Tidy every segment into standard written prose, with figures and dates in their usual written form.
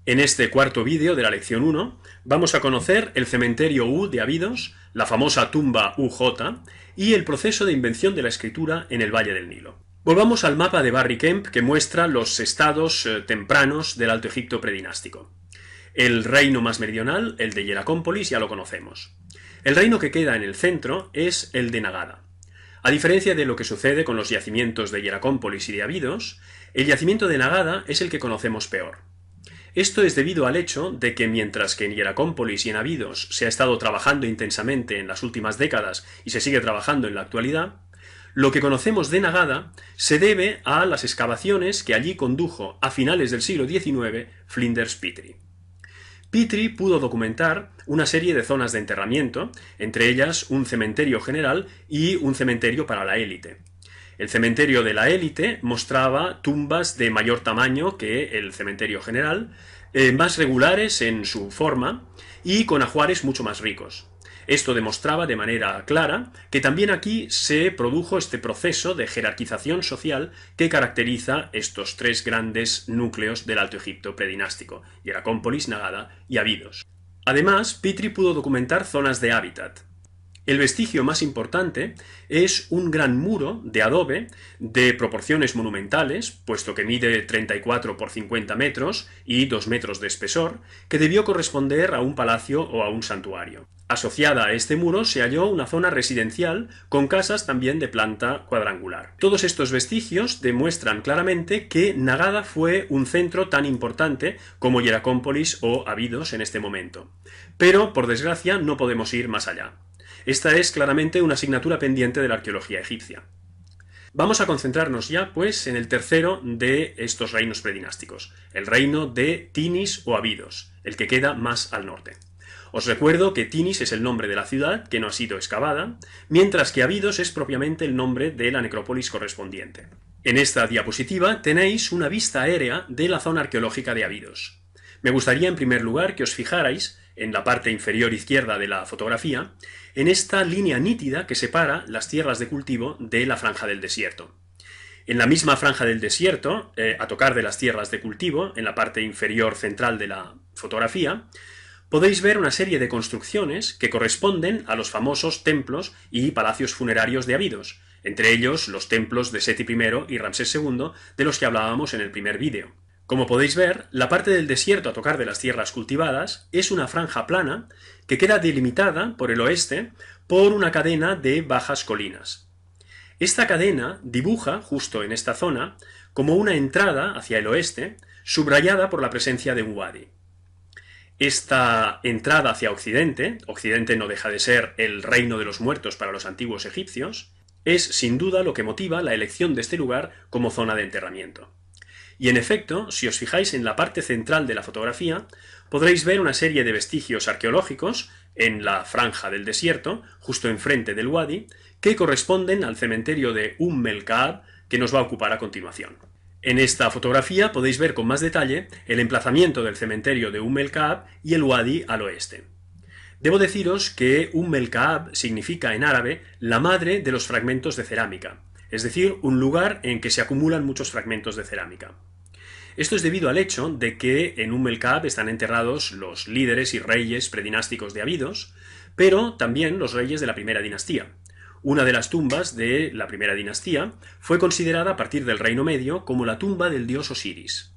En este cuarto vídeo de la lección 1 vamos a conocer el cementerio U de Abidos, la famosa tumba UJ y el proceso de invención de la escritura en el Valle del Nilo. Volvamos al mapa de Barry Kemp que muestra los estados tempranos del Alto Egipto predinástico. El reino más meridional, el de Hieracómpolis, ya lo conocemos. El reino que queda en el centro es el de Nagada. A diferencia de lo que sucede con los yacimientos de Hieracómpolis y de Abidos, el yacimiento de Nagada es el que conocemos peor. Esto es debido al hecho de que mientras que en Hieracómpolis y en Abidos se ha estado trabajando intensamente en las últimas décadas y se sigue trabajando en la actualidad, lo que conocemos de Nagada se debe a las excavaciones que allí condujo a finales del siglo XIX Flinders Petrie. Petrie pudo documentar una serie de zonas de enterramiento, entre ellas un cementerio general y un cementerio para la élite. El cementerio de la élite mostraba tumbas de mayor tamaño que el cementerio general, más regulares en su forma y con ajuares mucho más ricos. Esto demostraba de manera clara que también aquí se produjo este proceso de jerarquización social que caracteriza estos tres grandes núcleos del Alto Egipto predinástico, Hieracómpolis, Nagada y Abidos. Además, Petrie pudo documentar zonas de hábitat. El vestigio más importante es un gran muro de adobe de proporciones monumentales, puesto que mide 34 por 50 metros y 2 metros de espesor, que debió corresponder a un palacio o a un santuario. Asociada a este muro se halló una zona residencial con casas también de planta cuadrangular. Todos estos vestigios demuestran claramente que Nagada fue un centro tan importante como Hieracómpolis o Abidos en este momento. Pero, por desgracia, no podemos ir más allá. Esta es claramente una asignatura pendiente de la arqueología egipcia. Vamos a concentrarnos ya, pues, en el tercero de estos reinos predinásticos, el reino de Tinis o Abidos, el que queda más al norte. Os recuerdo que Tinis es el nombre de la ciudad, que no ha sido excavada, mientras que Abidos es propiamente el nombre de la necrópolis correspondiente. En esta diapositiva tenéis una vista aérea de la zona arqueológica de Abidos. Me gustaría, en primer lugar, que os fijarais, en la parte inferior izquierda de la fotografía, en esta línea nítida que separa las tierras de cultivo de la franja del desierto. En la misma franja del desierto, a tocar de las tierras de cultivo, en la parte inferior central de la fotografía, podéis ver una serie de construcciones que corresponden a los famosos templos y palacios funerarios de Abidos, entre ellos los templos de Seti I y Ramsés II, de los que hablábamos en el primer vídeo. Como podéis ver, la parte del desierto a tocar de las tierras cultivadas es una franja plana que queda delimitada por el oeste por una cadena de bajas colinas. Esta cadena dibuja, justo en esta zona, como una entrada hacia el oeste, subrayada por la presencia de un wadi. Esta entrada hacia Occidente no deja de ser el reino de los muertos para los antiguos egipcios, es sin duda lo que motiva la elección de este lugar como zona de enterramiento. Y en efecto, si os fijáis en la parte central de la fotografía, podréis ver una serie de vestigios arqueológicos en la franja del desierto, justo enfrente del wadi, que corresponden al cementerio de el Kaab, que nos va a ocupar a continuación. En esta fotografía podéis ver con más detalle el emplazamiento del cementerio de el Kaab y el wadi al oeste. Debo deciros que el Kaab significa en árabe la madre de los fragmentos de cerámica, es decir, un lugar en que se acumulan muchos fragmentos de cerámica. Esto es debido al hecho de que en el Kaab están enterrados los líderes y reyes predinásticos de Abidos, pero también los reyes de la primera dinastía. Una de las tumbas de la primera dinastía fue considerada a partir del Reino Medio como la tumba del dios Osiris.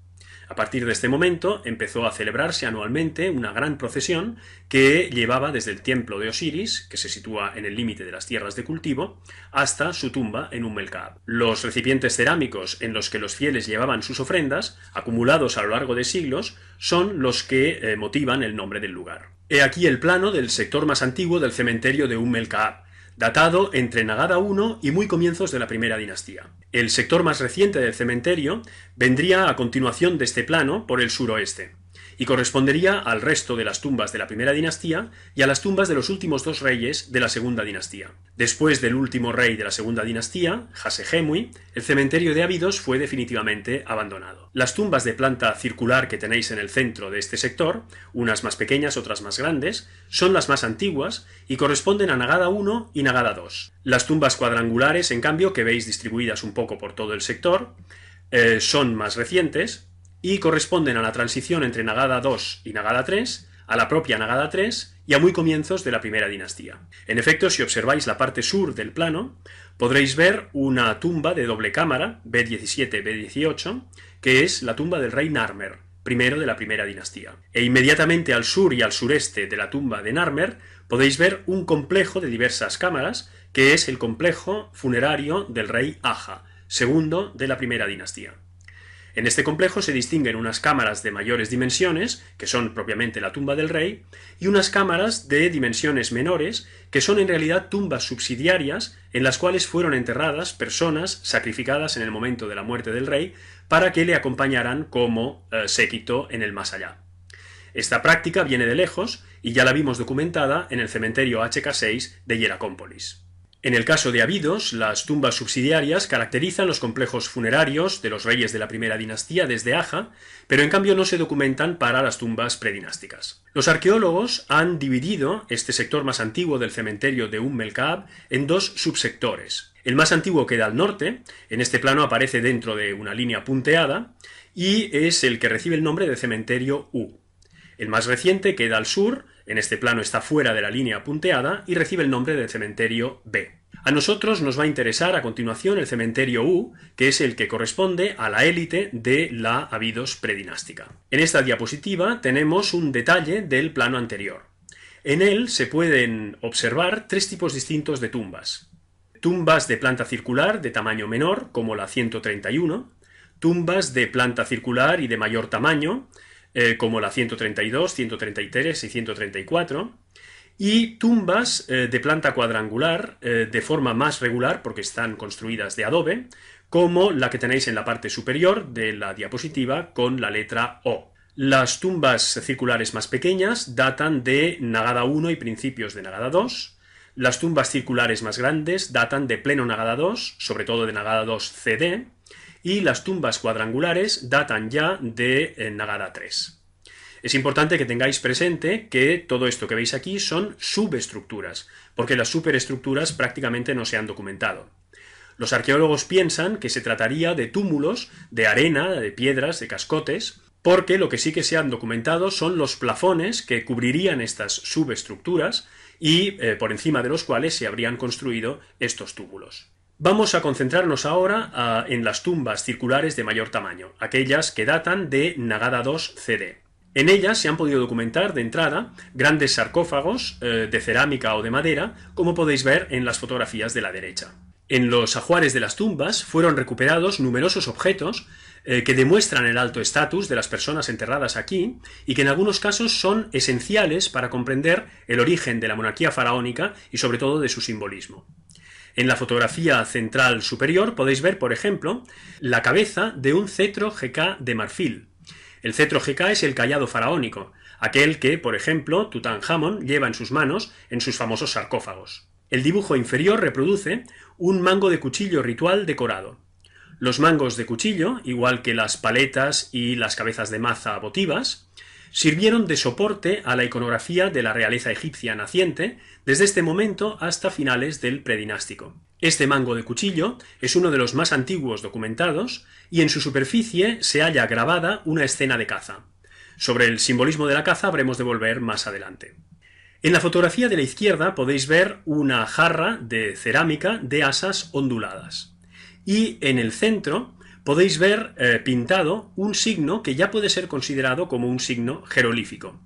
A partir de este momento empezó a celebrarse anualmente una gran procesión que llevaba desde el templo de Osiris, que se sitúa en el límite de las tierras de cultivo, hasta su tumba en el Kaab. Los recipientes cerámicos en los que los fieles llevaban sus ofrendas, acumulados a lo largo de siglos, son los que motivan el nombre del lugar. He aquí el plano del sector más antiguo del cementerio de el Kaab, datado entre Nagada I y muy comienzos de la primera dinastía. El sector más reciente del cementerio vendría a continuación de este plano por el suroeste, y correspondería al resto de las tumbas de la primera dinastía y a las tumbas de los últimos dos reyes de la segunda dinastía. Después del último rey de la segunda dinastía, Hasehemui, el cementerio de Abidos fue definitivamente abandonado. Las tumbas de planta circular que tenéis en el centro de este sector, unas más pequeñas, otras más grandes, son las más antiguas y corresponden a Nagada I y Nagada II. Las tumbas cuadrangulares, en cambio, que veis distribuidas un poco por todo el sector, son más recientes y corresponden a la transición entre Nagada II y Nagada III, a la propia Nagada III y a muy comienzos de la primera dinastía. En efecto, si observáis la parte sur del plano, podréis ver una tumba de doble cámara, B17-B18, que es la tumba del rey Narmer, primero de la primera dinastía. E inmediatamente al sur y al sureste de la tumba de Narmer podéis ver un complejo de diversas cámaras, que es el complejo funerario del rey Aja, segundo de la primera dinastía. En este complejo se distinguen unas cámaras de mayores dimensiones, que son propiamente la tumba del rey, y unas cámaras de dimensiones menores, que son en realidad tumbas subsidiarias en las cuales fueron enterradas personas sacrificadas en el momento de la muerte del rey para que le acompañaran como séquito en el más allá. Esta práctica viene de lejos y ya la vimos documentada en el cementerio HK6 de Hieracómpolis. En el caso de Abidos, las tumbas subsidiarias caracterizan los complejos funerarios de los reyes de la primera dinastía desde Aja, pero en cambio no se documentan para las tumbas predinásticas. Los arqueólogos han dividido este sector más antiguo del cementerio de el Kab en dos subsectores. El más antiguo queda al norte, en este plano aparece dentro de una línea punteada, y es el que recibe el nombre de cementerio U. El más reciente queda al sur, en este plano está fuera de la línea punteada y recibe el nombre de cementerio B. A nosotros nos va a interesar a continuación el cementerio U, que es el que corresponde a la élite de la Abidos predinástica. En esta diapositiva tenemos un detalle del plano anterior. En él se pueden observar tres tipos distintos de tumbas. Tumbas de planta circular de tamaño menor, como la 131, tumbas de planta circular y de mayor tamaño, como la 132, 133 y 134, y tumbas de planta cuadrangular de forma más regular, porque están construidas de adobe, como la que tenéis en la parte superior de la diapositiva con la letra O. Las tumbas circulares más pequeñas datan de Nagada I y principios de Nagada II. Las tumbas circulares más grandes datan de pleno Nagada II, sobre todo de Nagada II CD, y las tumbas cuadrangulares datan ya de Nagada III. Es importante que tengáis presente que todo esto que veis aquí son subestructuras, porque las superestructuras prácticamente no se han documentado. Los arqueólogos piensan que se trataría de túmulos de arena, de piedras, de cascotes, porque lo que sí que se han documentado son los plafones que cubrirían estas subestructuras y por encima de los cuales se habrían construido estos túmulos. Vamos a concentrarnos ahora en las tumbas circulares de mayor tamaño, aquellas que datan de Nagada II CD. En ellas se han podido documentar de entrada grandes sarcófagos de cerámica o de madera, como podéis ver en las fotografías de la derecha. En los ajuares de las tumbas fueron recuperados numerosos objetos que demuestran el alto estatus de las personas enterradas aquí y que en algunos casos son esenciales para comprender el origen de la monarquía faraónica y sobre todo de su simbolismo. En la fotografía central superior podéis ver, por ejemplo, la cabeza de un cetro GK de marfil. El cetro GK es el cayado faraónico, aquel que, por ejemplo, Tutankamón lleva en sus manos en sus famosos sarcófagos. El dibujo inferior reproduce un mango de cuchillo ritual decorado. Los mangos de cuchillo, igual que las paletas y las cabezas de maza votivas, sirvieron de soporte a la iconografía de la realeza egipcia naciente desde este momento hasta finales del predinástico. Este mango de cuchillo es uno de los más antiguos documentados y en su superficie se halla grabada una escena de caza. Sobre el simbolismo de la caza habremos de volver más adelante. En la fotografía de la izquierda podéis ver una jarra de cerámica de asas onduladas. Y en el centro podéis ver pintado un signo que ya puede ser considerado como un signo jeroglífico.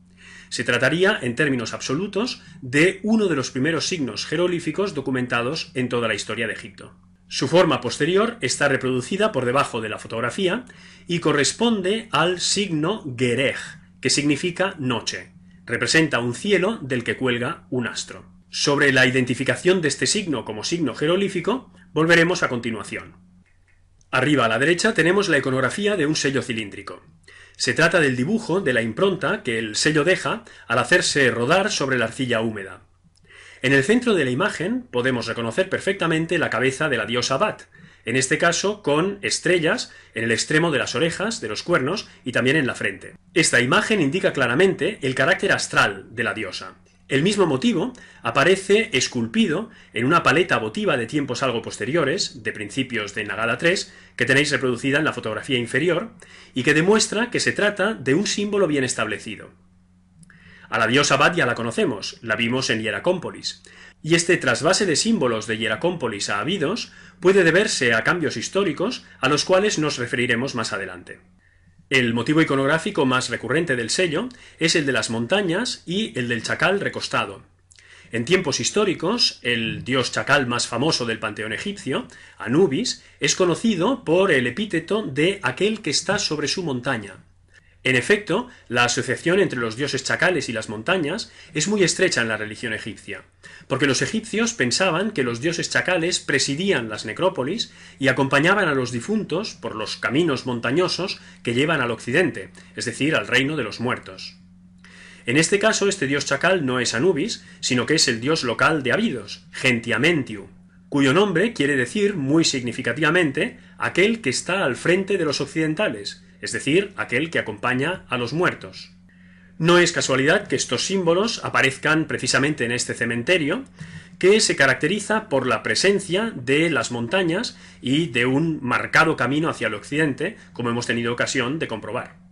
Se trataría, en términos absolutos, de uno de los primeros signos jeroglíficos documentados en toda la historia de Egipto. Su forma posterior está reproducida por debajo de la fotografía y corresponde al signo Gerej, que significa noche. Representa un cielo del que cuelga un astro. Sobre la identificación de este signo como signo jeroglífico volveremos a continuación. Arriba a la derecha tenemos la iconografía de un sello cilíndrico. Se trata del dibujo de la impronta que el sello deja al hacerse rodar sobre la arcilla húmeda. En el centro de la imagen podemos reconocer perfectamente la cabeza de la diosa Bat, en este caso con estrellas en el extremo de las orejas, de los cuernos y también en la frente. Esta imagen indica claramente el carácter astral de la diosa. El mismo motivo aparece esculpido en una paleta votiva de tiempos algo posteriores, de principios de Nagada III, que tenéis reproducida en la fotografía inferior, y que demuestra que se trata de un símbolo bien establecido. A la diosa Bat ya la conocemos, la vimos en Hieracómpolis, y este trasvase de símbolos de Hieracómpolis a Abidos puede deberse a cambios históricos a los cuales nos referiremos más adelante. El motivo iconográfico más recurrente del sello es el de las montañas y el del chacal recostado. En tiempos históricos, el dios chacal más famoso del panteón egipcio, Anubis, es conocido por el epíteto de aquel que está sobre su montaña. En efecto, la asociación entre los dioses chacales y las montañas es muy estrecha en la religión egipcia, porque los egipcios pensaban que los dioses chacales presidían las necrópolis y acompañaban a los difuntos por los caminos montañosos que llevan al occidente, es decir, al reino de los muertos. En este caso, este dios chacal no es Anubis, sino que es el dios local de Abidos, Gentiamentiu, cuyo nombre quiere decir muy significativamente aquel que está al frente de los occidentales, es decir, aquel que acompaña a los muertos. No es casualidad que estos símbolos aparezcan precisamente en este cementerio, que se caracteriza por la presencia de las montañas y de un marcado camino hacia el occidente, como hemos tenido ocasión de comprobar.